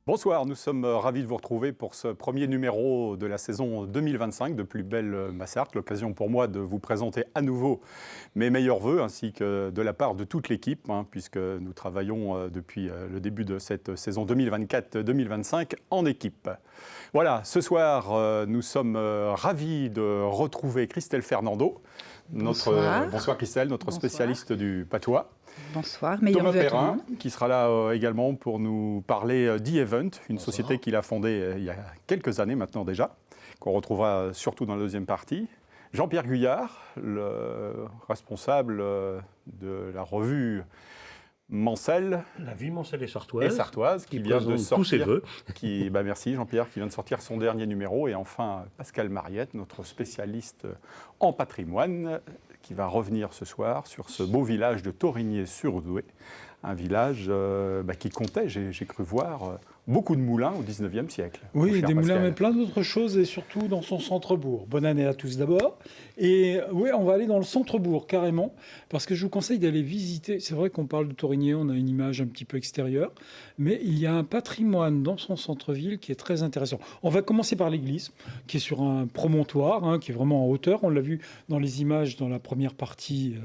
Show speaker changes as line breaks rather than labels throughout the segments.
Bonsoir, nous sommes ravis de vous retrouver pour ce premier numéro de la saison 2025 de Plus belle Massart. L'occasion pour moi de vous présenter à nouveau mes meilleurs vœux ainsi que de la part de toute l'équipe, puisque nous travaillons depuis le début de cette saison 2024-2025 en équipe. Voilà, ce soir, nous sommes ravis de retrouver Christelle Fernando.
Bonsoir.
Bonsoir Christelle, notre spécialiste du patois.
Bonsoir, meilleurs
Thomas
vœux à tout le
Perrin,
monde.
qui sera là également pour nous parler d'e-Event, une société qu'il a fondée il y a quelques années maintenant déjà, qu'on retrouvera surtout dans la deuxième partie. Jean-Pierre Guyard, le responsable de la revue Mancel.
La vie Mancel et Sartoise.
Qui vient de sortir.
Tous ses vœux.
Merci Jean-Pierre, qui vient de sortir son dernier numéro. Et enfin, Pascal Mariette, notre spécialiste en patrimoine, qui va revenir ce soir sur ce beau village de Thorigné-sur-Oudoué. Un village qui comptait, j'ai cru voir, beaucoup de moulins au XIXe siècle.
Oui, des moulins, mais plein d'autres choses, et surtout dans son centre-bourg. Bonne année à tous d'abord. Et oui, on va aller dans le centre-bourg, carrément, parce que je vous conseille d'aller visiter. C'est vrai qu'on parle de Thorigné, on a une image un petit peu extérieure, mais il y a un patrimoine dans son centre-ville qui est très intéressant. On va commencer par l'église, qui est sur un promontoire, qui est vraiment en hauteur. On l'a vu dans les images dans la première partie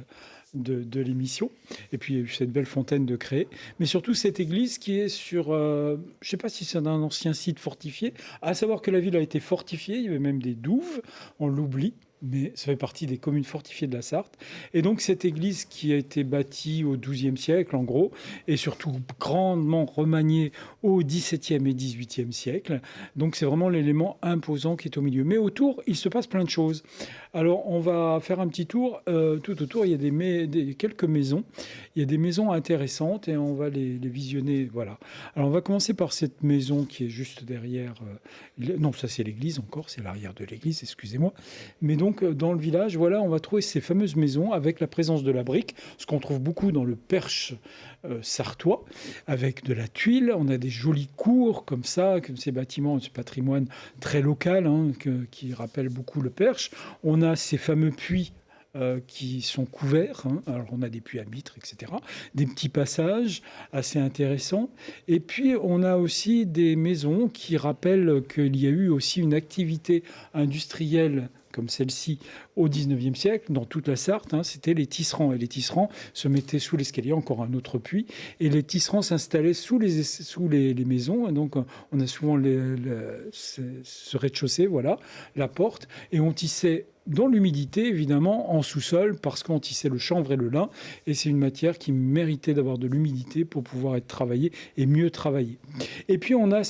de l'émission, et puis il y a eu cette belle fontaine de Cré, mais surtout cette église qui est sur, je ne sais pas si c'est un ancien site fortifié, à savoir que la ville a été fortifiée, il y avait même des douves, on l'oublie, mais ça fait partie des communes fortifiées de la Sarthe. Et donc cette église qui a été bâtie au XIIe siècle, en gros, et surtout grandement remaniée au XVIIe et XVIIIe siècle. Donc c'est vraiment l'élément imposant qui est au milieu. Mais autour, il se passe plein de choses. Alors on va faire un petit tour. Tout autour, il y a quelques maisons. Il y a des maisons intéressantes et on va les visionner. Voilà. Alors on va commencer par cette maison qui est juste derrière. Non, ça c'est l'église encore, c'est l'arrière de l'église, excusez-moi. Mais donc dans le village, voilà, on va trouver ces fameuses maisons avec la présence de la brique, ce qu'on trouve beaucoup dans le Perche sartois, avec de la tuile. On a des jolies cours comme ça, comme ces bâtiments, ce patrimoine très local qui rappelle beaucoup le Perche. On a ces fameux puits qui sont couverts. Alors, on a des puits à mitre, etc. Des petits passages assez intéressants. Et puis, on a aussi des maisons qui rappellent qu'il y a eu aussi une activité industrielle comme celle-ci au XIXe siècle, dans toute la Sarthe, c'était les tisserands. Et les tisserands se mettaient sous l'escalier, encore un autre puits, et les tisserands s'installaient sous les maisons. Et donc, on a souvent ce rez-de-chaussée, voilà, la porte, et on tissait dans l'humidité, évidemment, en sous-sol, parce qu'on tissait le chanvre et le lin, et c'est une matière qui méritait d'avoir de l'humidité pour pouvoir être travaillée et mieux travaillée. Et puis, on a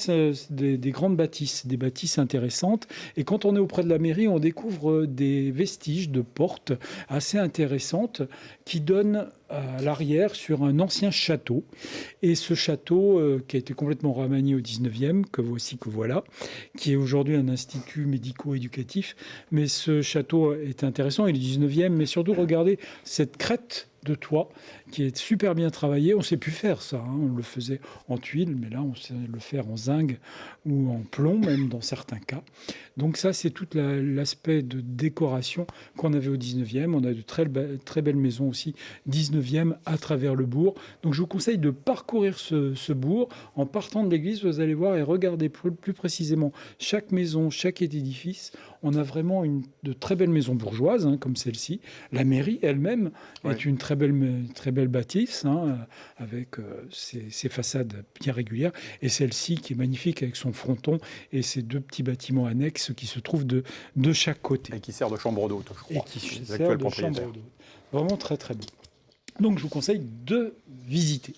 des grandes bâtisses, des bâtisses intéressantes, et quand on est auprès de la mairie, on découvre des vestiges de portes assez intéressantes qui donnent à l'arrière sur un ancien château. Et ce château, qui a été complètement remanié au 19e, que voilà, qui est aujourd'hui un institut médico-éducatif. Mais ce château est intéressant, il est 19e, mais surtout, regardez cette crête de toit qui est super bien travaillé. On ne sait plus faire ça. On le faisait en tuile, mais là, on sait le faire en zinc ou en plomb, même dans certains cas. Donc ça, c'est tout l'aspect de décoration qu'on avait au 19e. On a de très belles maisons aussi 19e à travers le bourg. Donc je vous conseille de parcourir ce bourg. En partant de l'église, vous allez voir et regarder plus précisément chaque maison, chaque édifice. On a vraiment de très belles maisons bourgeoises, comme celle-ci. La mairie elle-même est une très belle bâtisse, avec ses façades bien régulières. Et celle-ci qui est magnifique avec son fronton et ses deux petits bâtiments annexes qui se trouvent de chaque côté.
Et qui sert de chambre d'hôte, je crois.
Et qui sert de chambre d'hôte. Vraiment très très beau. Donc je vous conseille de visiter.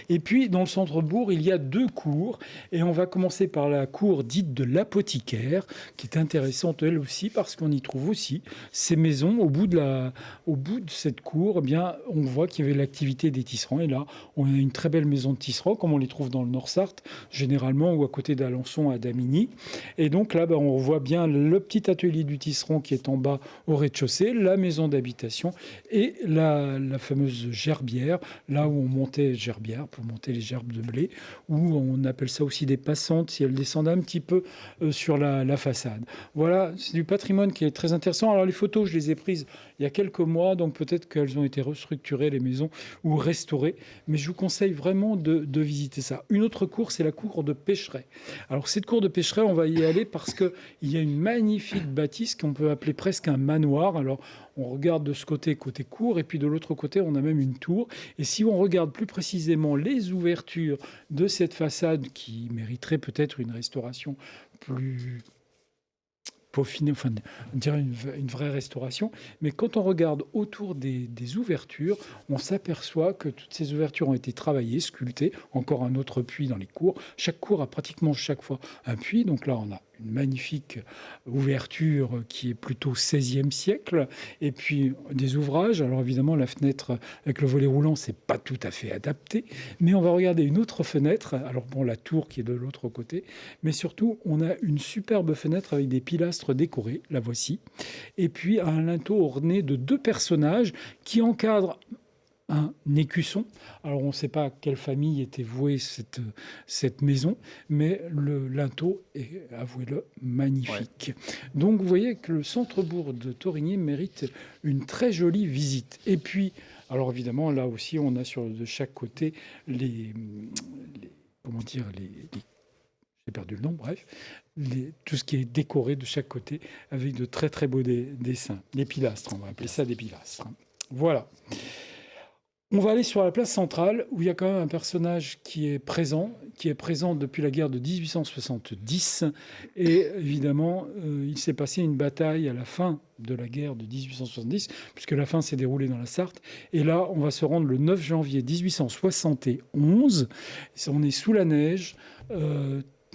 Et puis dans le centre-bourg, il y a deux cours, et on va commencer par la cour dite de l'apothicaire, qui est intéressante elle aussi, parce qu'on y trouve aussi ces maisons. Au bout de cette cour, on voit qu'il y avait l'activité des tisserands, et là, on a une très belle maison de tisserands, comme on les trouve dans le Nord-Sarthe, généralement, ou à côté d'Alençon, à Damigny. Et donc là, on voit bien le petit atelier du tisserand qui est en bas au rez-de-chaussée, la maison d'habitation, et la fameuse fameuse gerbière, là où on montait gerbière pour monter les gerbes de blé, ou on appelle ça aussi des passantes si elles descendent un petit peu sur la façade. Voilà, c'est du patrimoine qui est très intéressant. Alors les photos, je les ai prises il y a quelques mois, donc peut-être qu'elles ont été restructurées, les maisons, ou restaurées, mais je vous conseille vraiment de visiter ça. Une autre cour, c'est la cour de Pécheret. Alors cette cour de Pécheret, on va y aller parce qu'il y a une magnifique bâtisse qu'on peut appeler presque un manoir. Alors on regarde de ce côté cour, et puis de l'autre côté, on a même une tour. Et si on regarde plus précisément les ouvertures de cette façade qui mériterait peut-être une restauration plus peaufinée, enfin, on dirait une vraie restauration. Mais quand on regarde autour des ouvertures, on s'aperçoit que toutes ces ouvertures ont été travaillées, sculptées. Encore un autre puits dans les cours. Chaque cour a pratiquement chaque fois un puits. Donc là, on a une magnifique ouverture qui est plutôt 16e siècle, et puis des ouvrages. Alors évidemment, la fenêtre avec le volet roulant, c'est pas tout à fait adapté, mais on va regarder une autre fenêtre. Alors bon, la tour qui est de l'autre côté, mais surtout, on a une superbe fenêtre avec des pilastres décorés, la voici, et puis un linteau orné de 2 personnages qui encadrent un écusson. Alors, on ne sait pas à quelle famille était vouée cette maison, mais le linteau est, avouez-le, magnifique. Ouais. Donc, vous voyez que le centre-bourg de Thorigné mérite une très jolie visite. Et puis, alors évidemment, là aussi, on a de chaque côté j'ai perdu le nom, bref, tout ce qui est décoré de chaque côté avec de très très beaux dessins. Les pilastres, on va appeler ça des pilastres. Voilà. On va aller sur la place centrale, où il y a quand même un personnage qui est présent depuis la guerre de 1870. Et évidemment, il s'est passé une bataille à la fin de la guerre de 1870, puisque la fin s'est déroulée dans la Sarthe. Et là, on va se rendre le 9 janvier 1871. On est sous la neige.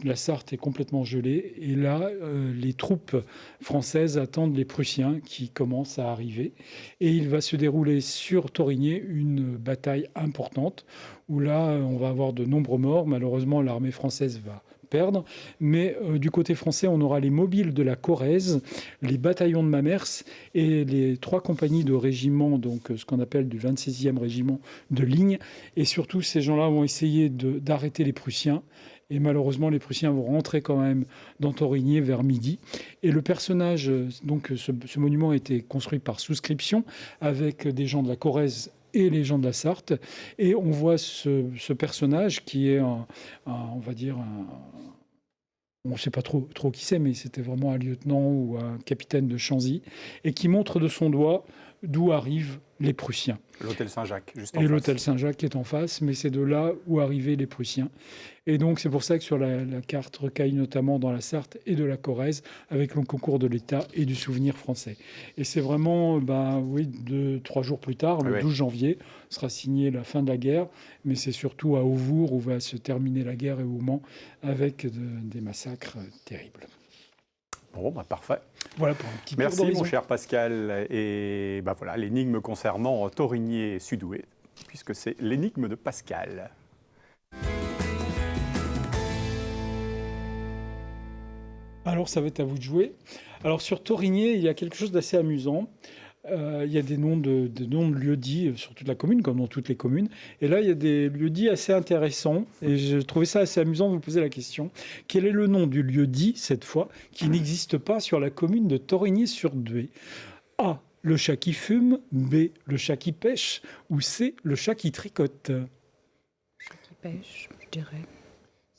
La Sarthe est complètement gelée. Et là, les troupes françaises attendent les Prussiens qui commencent à arriver. Et il va se dérouler sur Thorigné une bataille importante où là, on va avoir de nombreux morts. Malheureusement, l'armée française va perdre. Mais du côté français, on aura les mobiles de la Corrèze, les bataillons de Mamers et les 3 compagnies de régiments, donc ce qu'on appelle du 26e régiment de ligne. Et surtout, ces gens-là vont essayer d'arrêter les Prussiens. Et malheureusement, les Prussiens vont rentrer quand même dans Thorigné vers midi. Et le personnage, donc ce monument a été construit par souscription avec des gens de la Corrèze et les gens de la Sarthe. Et on voit ce personnage qui est on va dire on ne sait pas trop qui c'est, mais c'était vraiment un lieutenant ou un capitaine de Chanzy, et qui montre de son doigt d'où arrivent les Prussiens.
L'hôtel Saint-Jacques, juste en face.
Et l'hôtel Saint-Jacques est en face, mais c'est de là où arrivaient les Prussiens. Et donc, c'est pour ça que sur la carte recaille notamment dans la Sarthe et de la Corrèze, avec le concours de l'État et du souvenir français. Et c'est vraiment, 3 jours plus tard, le 12 janvier, sera signée la fin de la guerre, mais c'est surtout à Auvour où va se terminer la guerre et au Mans, avec des massacres terribles.
Bon, parfait.
Voilà pour un petit tour
Merci,
d'horizon.
mon cher Pascal. Et voilà, l'énigme concernant Thorigné et Sudoué, puisque c'est l'énigme de Pascal.
Alors, ça va être à vous de jouer. Alors, sur Thorigné, il y a quelque chose d'assez amusant. Il y a des noms de lieux-dits sur toute la commune, comme dans toutes les communes. Et là, il y a des lieux-dits assez intéressants. Et j'ai trouvé ça assez amusant de vous poser la question. Quel est le nom du lieu-dit, cette fois, qui n'existe pas sur la commune de Thorigné-sur-Douai ? A, le chat qui fume. B, le chat qui pêche. Ou C, le chat qui tricote.
Le chat qui pêche, je dirais.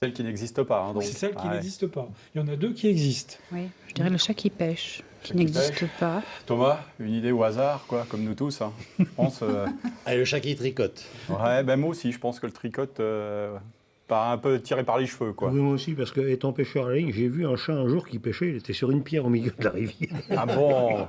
Celle qui n'existe pas. Donc.
C'est celle qui n'existe pas. Il y en a 2 qui existent.
Oui, je dirais le chat qui pêche, qui n'existe pas.
Thomas, une idée au hasard, quoi, comme nous tous. Je pense.
Allez, le chat qui tricote.
Ouais, moi aussi, je pense que le tricote part un peu tiré par les cheveux, quoi.
Oui, moi aussi, parce que étant pêcheur à la ligne, j'ai vu un chat un jour qui pêchait, il était sur une pierre au milieu de la rivière.
Ah bon.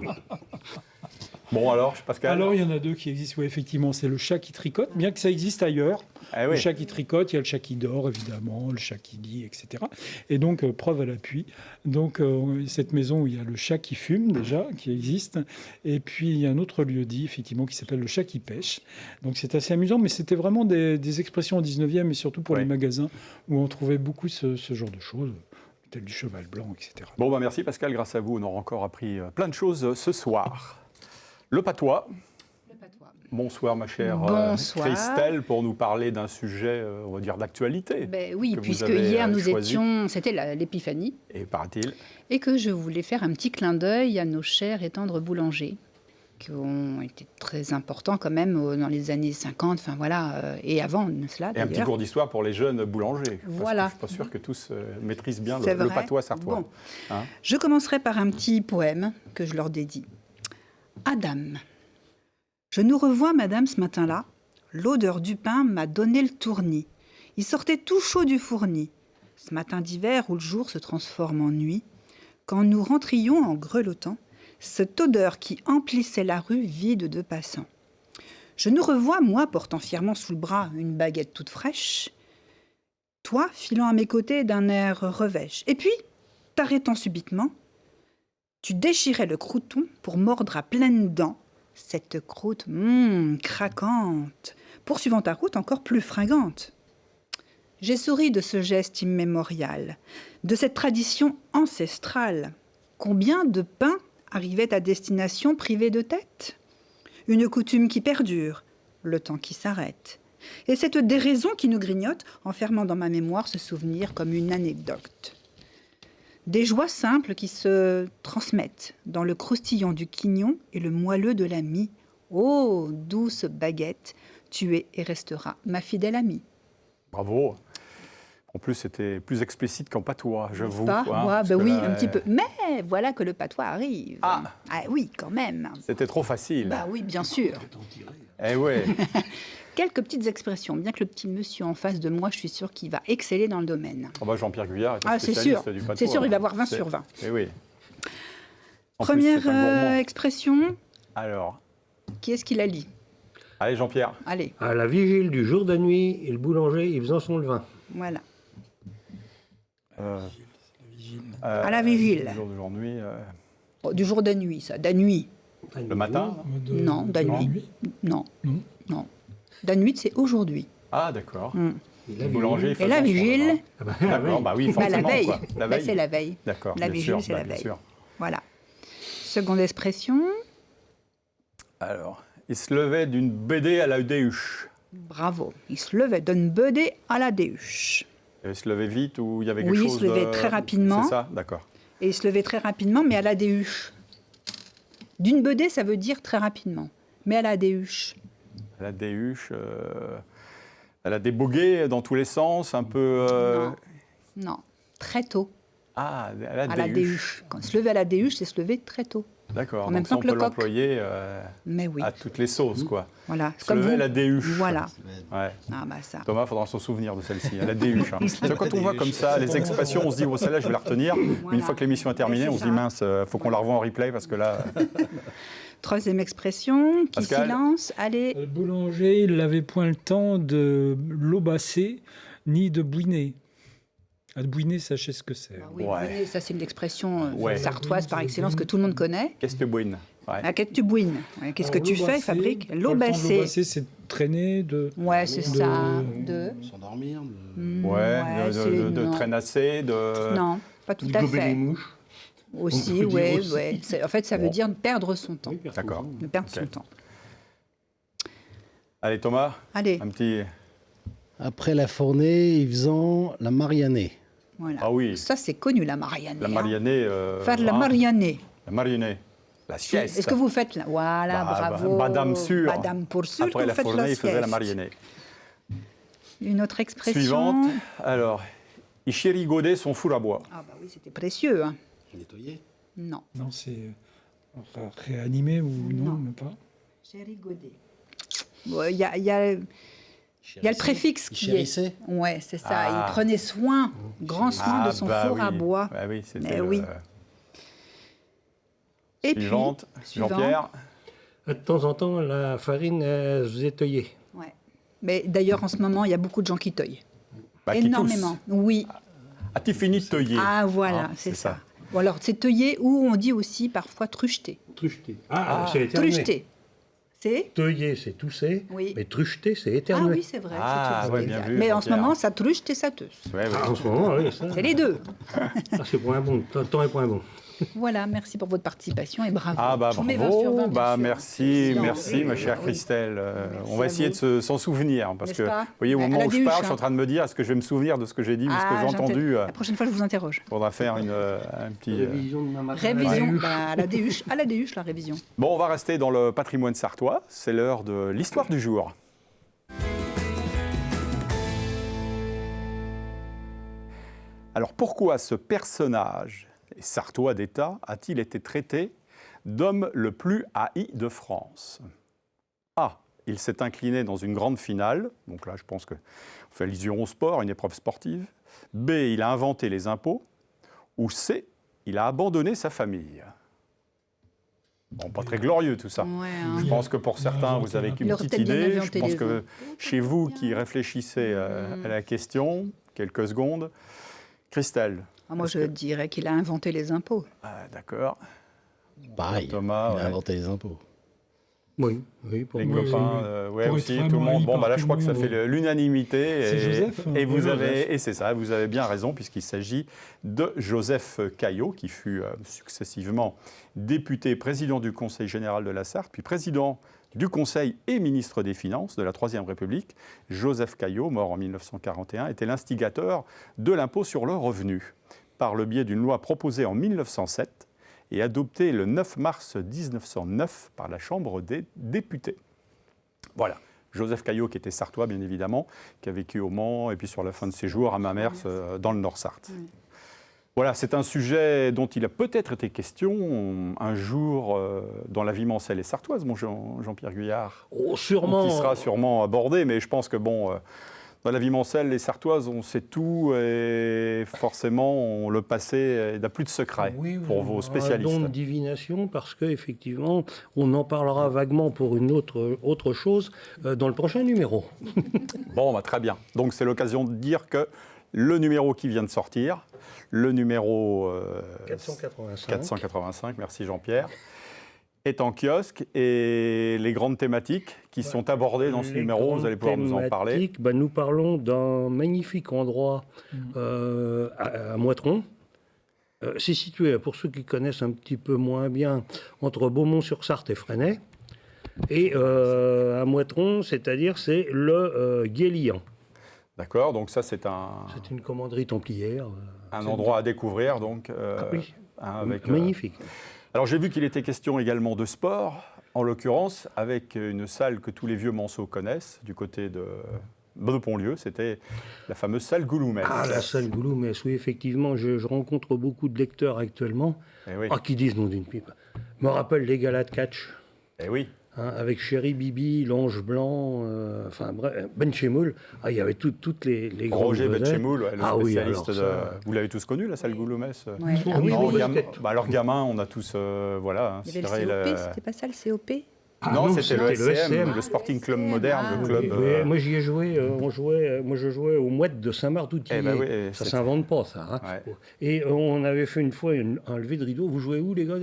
Bon alors, Pascal.
Alors il y en a 2 qui existent, oui, effectivement, c'est le chat qui tricote, bien que ça existe ailleurs.
Eh oui.
Le chat qui tricote, il y a le chat qui dort, évidemment, le chat qui lit, etc. Et donc, preuve à l'appui. Donc, cette maison où il y a le chat qui fume, déjà, qui existe. Et puis, il y a un autre lieu-dit, effectivement, qui s'appelle le chat qui pêche. Donc, c'est assez amusant, mais c'était vraiment des expressions au 19e, et surtout pour les magasins, où on trouvait beaucoup ce genre de choses, tel du cheval blanc, etc.
Bon, merci Pascal, grâce à vous, on aura encore appris plein de choses ce soir. Le patois.
Le patois.
Bonsoir, ma chère
Bonsoir.
Christelle, pour nous parler d'un sujet, on va dire, d'actualité.
Oui,
que vous
puisque
avez,
hier nous
choisi.
étions, c'était l'épiphanie,
Et paraît-il,
et que je voulais faire un petit clin d'œil à nos chers et tendres boulangers, qui ont été très importants quand même dans les années 50, enfin voilà, et avant cela
et un petit
d'ailleurs.
cours d'histoire pour les jeunes boulangers.
Voilà.
Parce que je ne suis pas sûr que tous maîtrisent bien
C'est
le
vrai.
patois sartois.
Bon.
Hein.
Je commencerai par un petit poème que je leur dédie. Adam. Je nous revois, madame, ce matin-là. L'odeur du pain m'a donné le tournis. Il sortait tout chaud du fournis. Ce matin d'hiver où le jour se transforme en nuit, quand nous rentrions en grelottant, cette odeur qui emplissait la rue vide de passants. Je nous revois, moi, portant fièrement sous le bras une baguette toute fraîche, toi, filant à mes côtés d'un air revêche. Et puis, t'arrêtant subitement, tu déchirais le crouton pour mordre à pleines dents cette croûte craquante, poursuivant ta route encore plus fringante. J'ai souri de ce geste immémorial, de cette tradition ancestrale. Combien de pains arrivaient à destination privés de tête? Une coutume qui perdure, le temps qui s'arrête. Et cette déraison qui nous grignote, enfermant dans ma mémoire ce souvenir comme une anecdote. Des joies simples qui se transmettent dans le croustillant du quignon et le moelleux de la mie. Oh, douce baguette, tu es et resteras ma fidèle amie.
Bravo. En plus, c'était plus explicite qu'en patois, j'avoue.
Pas
hein,
ouais,
parce
ben
que
oui,
là,
un petit peu. Mais voilà que le patois arrive.
Ah.
Oui, quand même.
C'était trop facile.
Bah oui, bien sûr.
Eh ouais.
Quelques petites expressions, bien que le petit monsieur en face de moi, je suis sûre qu'il va exceller dans le domaine.
Oh bah, Jean-Pierre Guyard est un
Ah, c'est sûr.
spécialiste du patois.
C'est sûr, il va avoir 20
C'est-
sur 20.
Eh oui. En plus,
Première
c'est un gourmand.
expression,
Alors,
qui est-ce qui la lit?
allez Jean-Pierre.
Allez,
À la vigile du jour de nuit, et le boulanger, il faisait son levain.
voilà.
À
la vigile.
Le jour d'aujourd'hui.
Oh, du jour de nuit, ça. Da nuit.
Le matin.
Non, da nuit. Non.
Non.
Non. Da nuit, c'est aujourd'hui.
Ah d'accord.
Mm.
Et la
Le boulanger.
Et la vigile,
Ah bah,
D'accord, bah oui,
bah,
forcément.
la veille.
Quoi. La
Bah,
veille.
c'est la veille.
D'accord.
La
bien
vigile,
sûr,
c'est la
bien
veille.
sûr.
Voilà. Seconde expression,
Alors, il se levait d'une BD à la déhuche.
bravo. Il se levait d'une bedée à la déhuche.
Il se levait vite ou il y avait quelque
Oui, il
chose
se levait
de-
très rapidement.
C'est ça, d'accord.
Et il se levait très rapidement, mais à la déhuche. D'une bedée, ça veut dire très rapidement. Mais à la déhuche.
La déhuche, elle a débogué dans tous les sens, un peu.
Non. Non. Très tôt.
Ah, à la
À la
déhuche.
déhuche. Quand se lever à la déhuche, c'est se lever très tôt.
D'accord.
En même
Donc ça,
temps
on
que
peut
le coq.
l'employer
Mais oui.
à toutes les sauces, quoi.
Voilà.
Se lever à la déhuche.
Voilà.
Ouais.
Ah bah ça.
Thomas, faudra s'en souvenir de celle-ci, à la déhuche. Hein. C'est quand on voit comme ça les expressions, on se dit, oh, celle-là, je vais la retenir. Mais
Voilà.
une fois que l'émission est terminée,
Et c'est
on se
ça.
dit, mince, faut qu'on la revoie en replay parce que là.
Troisième expression, qui
Pascal.
silence. Allez.
Le boulanger, il n'avait point le temps de lobasser ni de bouiner. À bouiner, sachez ce que c'est.
Ah oui,
Ouais.
bouiner, ça c'est une expression
Ouais.
sartoise par excellence que tout le monde connaît.
Qu'est-ce que bouine ouais.
Ah, qu'est-ce que tu bouines? Ouais, qu'est-ce que
Alors,
tu fais,
lobasser,
Fabrique?
pas le temps de
Lobasser.
lobasser, c'est traîner, de...
Ouais, c'est
De-
ça. De.
S'endormir.
Ouais,
c'est-
de
non.
traînasser, de.
Non, pas tout
il
à
gobait les
fait.
mouches.
Aussi,
On peut dire
ouais,
aussi.
ouais. En fait, ça veut
Bon.
dire perdre son temps.
Oui, personne.
D'accord.
De perdre
Ok.
son temps.
Allez, Thomas,
Allez,
un petit.
Après la fournée, ils faisaient la mariannée.
voilà.
Ah oui.
Ça, c'est connu, la mariannée.
La
hein.
mariannée.
Faire de la
hein,
mariannée.
La marionnée. La sieste.
Est-ce que vous faites là? Voilà,
Bah,
bravo.
Madame sûre.
Madame pour sûr que
Après
vous
la
faites
fournée, il faisait la
sieste.
mariannée.
Une autre expression.
Suivante. Alors, il chérigodait son four à bois.
Ah bah oui, c'était précieux. Hein.
Nettoyer.
Non.
Non, c'est réanimé ou non,
Non.
même pas.
Chérigodé. Il y a le préfixe
Il
qui est.
chérissait.
Ouais, c'est ça.
Ah.
Il prenait soin, grand soin de son
bah
four à
oui.
bois.
Bah oui, c'était
Mais
le-
oui. Et
Suivante.
puis, suivant.
Jean-Pierre.
De temps en temps, la farine, elle se faisait teuiller.
Ouais. Mais d'ailleurs, en ce moment, il y a beaucoup de gens qui teuillent.
Bah, qui
Énormément. Oui.
tousse. A-t-il fini de teuiller
Ah, voilà,
Hein,
c'est ça. Ou alors, c'est teuiller ou on dit aussi parfois trucheter.
Trucheter. Ah, c'est éternuer.
Trucheter. C'est
Teuiller, c'est tousser.
Oui.
Mais trucheter, c'est
Ah
éternuer.
oui, c'est vrai.
Ah,
c'est tout,
ouais,
c'est
bien
exact.
vu,
Mais en ce
Jean-Pierre.
moment, ça truche et ça tousse.
Ouais, ouais.
Ah, en ce moment, oui, ça.
C'est les deux.
Ah, c'est point bon. Le temps est point bon.
Voilà, merci pour votre participation et bravo.
Ah bah
Je vous mets 20 sur 20,
bravo,
bien sûr.
merci,
Non,
merci ma chère
oui.
Christelle.
Merci
On va
à
essayer
vous.
de s'en souvenir, parce
N'est-ce
que,
pas
vous voyez, au
Ouais,
moment
à la
où je
déhuche,
parle, je suis
hein.
en train de me dire, est-ce que je vais me souvenir de ce que j'ai dit ou ce que j'ai entendu
La prochaine fois, je vous interroge.
faudra faire un petit...
Révision demain matin.
Révision,
Ouais.
à la déhuche, la révision.
Bon, on va rester dans le patrimoine sartois. C'est l'heure de l'histoire du jour. Alors pourquoi ce personnage sartois d'État a-t-il été traité d'homme le plus haï de France? A. Il s'est incliné dans une grande finale. Donc là, je pense qu'on fait allusion au sport, une épreuve sportive. B. Il a inventé les impôts. Ou C. Il a abandonné sa famille. Bon, pas très glorieux tout ça.
Ouais,
Je pense que pour certains, vous avez
Il
une
aurait
petite
peut-être bien
idée. Je
inventé
pense
les
que
impôts.
chez vous qui réfléchissez à la question, quelques secondes. Christelle.
Moi, je dirais qu'il a inventé les impôts.
Ah, d'accord.
Pareil,
Thomas,
il
ouais.
a inventé les impôts.
Oui, pour
Les
moi,
copains, ouais,
Pour
aussi,
être
tout le
vraiment
monde.
haï
Bon, bah là,
par
je crois
tout
que
le
ça
monde.
fait l'unanimité.
C'est Joseph.
Et vous
Oui,
avez,
Joseph.
et c'est ça, vous avez bien raison, puisqu'il s'agit de Joseph Caillot, qui fut successivement député, président du Conseil général de la Sarthe, puis président du Conseil et ministre des Finances de la Troisième République. Joseph Caillot, mort en 1941, était l'instigateur de l'impôt sur le revenu, par le biais d'une loi proposée en 1907 et adoptée le 9 mars 1909 par la Chambre des députés. Voilà. Joseph Caillot, qui était sartois, bien évidemment, qui a vécu au Mans et puis sur la fin de ses jours à Mamers, dans le Nord-Sarthe.
Oui.
Voilà, c'est un sujet dont il a peut-être été question un jour dans la vie mancelle et sartoise, mon Jean-Pierre Guyard.
Oh, sûrement.
Qui sera sûrement abordé, mais je pense que dans la vie mancelle, les sartoises, on sait tout et forcément, le passé n'a plus de secret pour vos
Un don
spécialistes.
de divination, parce qu'effectivement, on en parlera vaguement pour une autre chose dans le prochain numéro.
Bon, bah, très bien. Donc c'est l'occasion de dire que le numéro qui vient de sortir, le numéro 485, merci Jean-Pierre, est en kiosque et les grandes thématiques qui sont abordées dans ce
Les
numéro, vous
grandes
allez pouvoir nous en parler.
thématiques, nous parlons d'un magnifique endroit à Moitron. C'est situé, pour ceux qui connaissent un petit peu moins bien, entre Beaumont-sur-Sarthe et Fresnay. Et à Moitron, c'est-à-dire c'est le Guélian.
D'accord, donc ça c'est
C'est une commanderie templière.
un endroit à découvrir, donc,
Oui,
avec,
magnifique.
Alors j'ai vu qu'il était question également de sport, en l'occurrence avec une salle que tous les vieux manceaux connaissent, du côté de Pont-Lieu, c'était la fameuse salle Gouloumès.
Ah, la salle Gouloumès, oui, effectivement, je rencontre beaucoup de lecteurs actuellement
oui.
qui disent non d'une pipe. Me rappelle les galas de catch,
Eh oui.
avec Chéri Bibi, l'Ange Blanc, enfin bref, Benchemoul. Il y avait toutes les grandes
Roger
vedettes.
Benchemoul, le
Ah oui,
spécialiste
alors ça-
Vous l'avez tous connu, la salle Gouloumès
Ouais.
Ah
Ah oui,
Non,
oui,
gamin-
basket.
alors gamin, on a tous, voilà.
Il y avait
Cyril,
le COP, c'était pas ça le COP?
non, c'était
c'était
le
le
SCM,
SCM.
le Sporting Club
SCM,
moderne,
ah.
le club.
Oui, moi j'y ai joué, moi je jouais au Mouette de Saint-Marc-d'Outillier.
Eh ben oui,
Ça
c'était-
s'invente pas ça. Hein.
Ouais.
Et on avait fait une fois un lever de rideau. Vous jouez où les gars?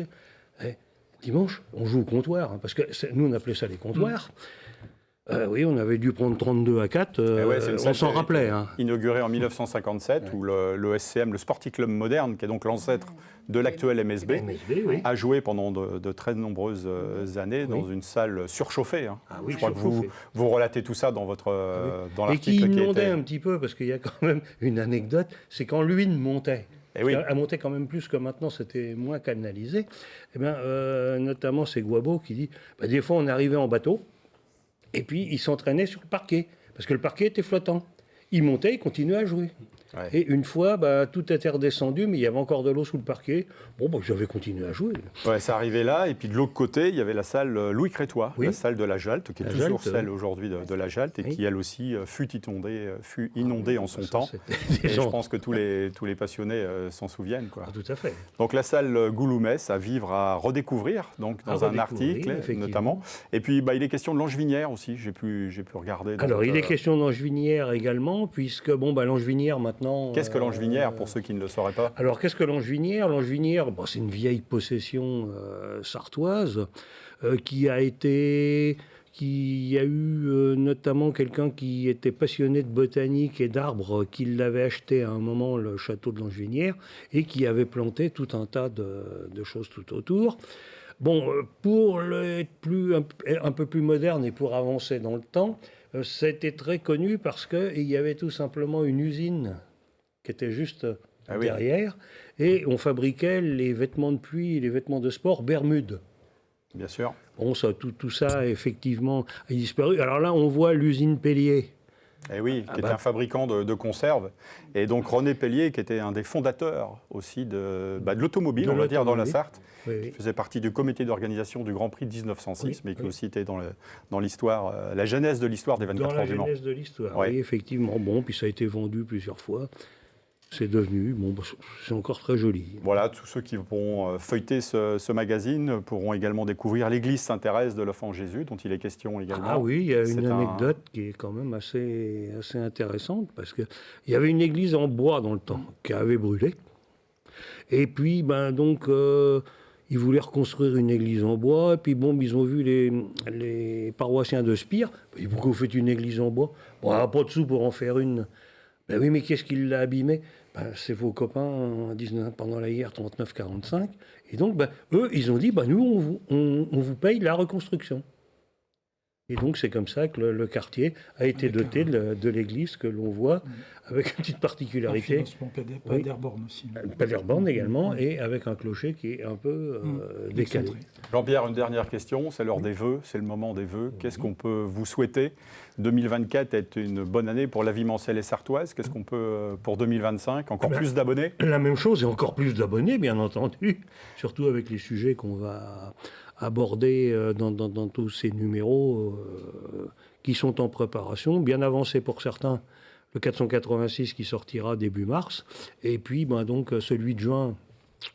Dimanche, on joue au comptoir, hein, parce que nous on appelait ça les comptoirs. Oui, on avait dû prendre 32 à 4,
Eh ouais, c'est une
on
salle
s'en
qui a
rappelait.
été
Hein.
Inaugurée en 1957, où le SCM, le Sporting Club moderne, qui est donc l'ancêtre de l'actuel MSB,
MSB, oui.
a joué pendant de très nombreuses années dans une salle surchauffée. Hein.
Ah oui,
Je crois que
surchauffée.
vous relatez tout ça dans votre dans
Et qui
l'article qui
inondait
était.
un petit peu, parce qu'il y a quand même une anecdote, c'est quand l'huile montait.
Eh oui.
Elle montait quand même plus que maintenant, c'était moins canalisé. Eh bien, notamment, c'est Guabo qui dit, des fois on arrivait en bateau, et puis il s'entraînait sur le parquet, parce que le parquet était flottant. Il montait, il continuait à jouer.
Ouais.
Et une fois, tout était redescendu, mais il y avait encore de l'eau sous le parquet. Bon, j'avais continué à jouer.
Ouais, ça arrivait là, et puis de l'autre côté, il y avait la salle Louis Crétois,
Oui.
la salle de la Jalte, qui est
La
toujours
Jalte,
celle aujourd'hui de la Jalte, et
Oui.
qui elle aussi fut inondée en son
Ça,
temps.
c'était
Et
des
je
gens.
pense que tous les passionnés s'en souviennent, quoi.
Ah, tout à fait.
Donc la salle Gouloumès à vivre, à redécouvrir, donc dans
À
un
redécouvrir,
article
effectivement.
notamment. Et puis il est question de l'Angevinière aussi. J'ai pu regarder. dans
Alors, il
votre-
est question d'Angevinière également, puisque, l'Angevinière maintenant...
Qu'est-ce que l'Angevinière pour ceux qui ne le sauraient pas?
Alors, qu'est-ce que l'Angevinière? L'Angevinière, c'est une vieille possession sartoise qui a été qu'il y a eu notamment quelqu'un qui était passionné de botanique et d'arbres, qui l'avait acheté à un moment, le château de Langevinière, et qui avait planté tout un tas de choses tout autour. Bon, pour être un peu plus moderne et pour avancer dans le temps, c'était très connu parce qu'il y avait tout simplement une usine qui était juste derrière, et on fabriquait les vêtements de pluie et les vêtements de sport Bermude.
Bien sûr.
Bon, ça, tout ça, effectivement, a disparu. Alors là, on voit l'usine Pellier.
Eh oui, qui était un fabricant de conserves. Et donc René Pellier, qui était un des fondateurs aussi de l'automobile, on va dire, dans la Sarthe.
Oui,
Qui faisait partie du comité d'organisation du Grand Prix de 1906, mais qui aussi était dans l'histoire, la genèse de l'histoire des 24 heures du Mans.
Dans la genèse de l'histoire, oui, effectivement. Bon, puis ça a été vendu plusieurs fois. C'est devenu, c'est encore très joli.
Voilà, tous ceux qui pourront feuilleter ce magazine pourront également découvrir l'église Sainte-Thérèse de l'Enfant Jésus, dont il est question également.
Ah oui, il y a une anecdote qui est quand même assez intéressante, parce qu'il y avait une église en bois dans le temps, qui avait brûlé. Et puis, ils voulaient reconstruire une église en bois, et puis ils ont vu les paroissiens de Spire. Pourquoi vous faites une église en bois? Bon, on n'a pas de sous pour en faire une. Ben oui, mais qu'est-ce qui l'a abîmé? C'est vos copains pendant la guerre 39-45. Et donc, eux, ils ont dit, nous, on vous paye la reconstruction. Et donc, c'est comme ça que le quartier a été doté de l'église que l'on voit, avec une petite particularité.
Un financement Paderborn aussi.
Paderborn également, et avec un clocher qui est un peu décalé.
Jean-Pierre, une dernière question, c'est l'heure des vœux, c'est le moment des vœux. Qu'est-ce qu'on peut vous souhaiter? 2024 est une bonne année pour la vie mancelle et sartoise. Qu'est-ce qu'on peut pour 2025? Encore plus d'abonnés?
La même chose, et encore plus d'abonnés, bien entendu, surtout avec les sujets qu'on va aborder dans tous ces numéros qui sont en préparation, bien avancés pour certains, le 486 qui sortira début mars, et puis celui de juin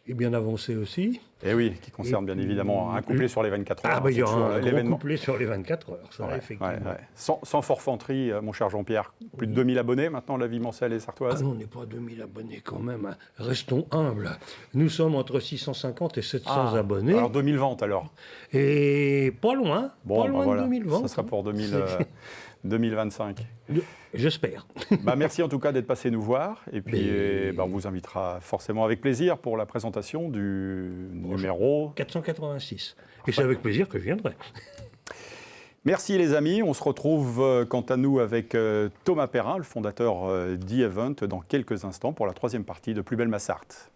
est bien avancé aussi.
Et oui, qui concerne bien évidemment un couplet sur les 24 heures.
Ah il y aura un gros couplet sur les 24 heures, ça, effectivement.
Sans forfanterie, mon cher Jean-Pierre, plus de 2000 abonnés maintenant, la vie mancelle et sartoise.
Ah non, on n'est pas 2000 abonnés quand même, restons humbles. Nous sommes entre 650 et 700 abonnés.
Alors 2000 ventes alors.
Et pas loin, de 2000 ventes.
Ça sera pour 2025.
J'espère.
Merci en tout cas d'être passé nous voir. Et puis on vous invitera forcément avec plaisir pour la présentation du numéro
486. Et c'est avec plaisir que je viendrai.
Merci les amis. On se retrouve quant à nous avec Thomas Perrin, le fondateur d'e-Event, dans quelques instants pour la troisième partie de Plus belle ma Sarthe.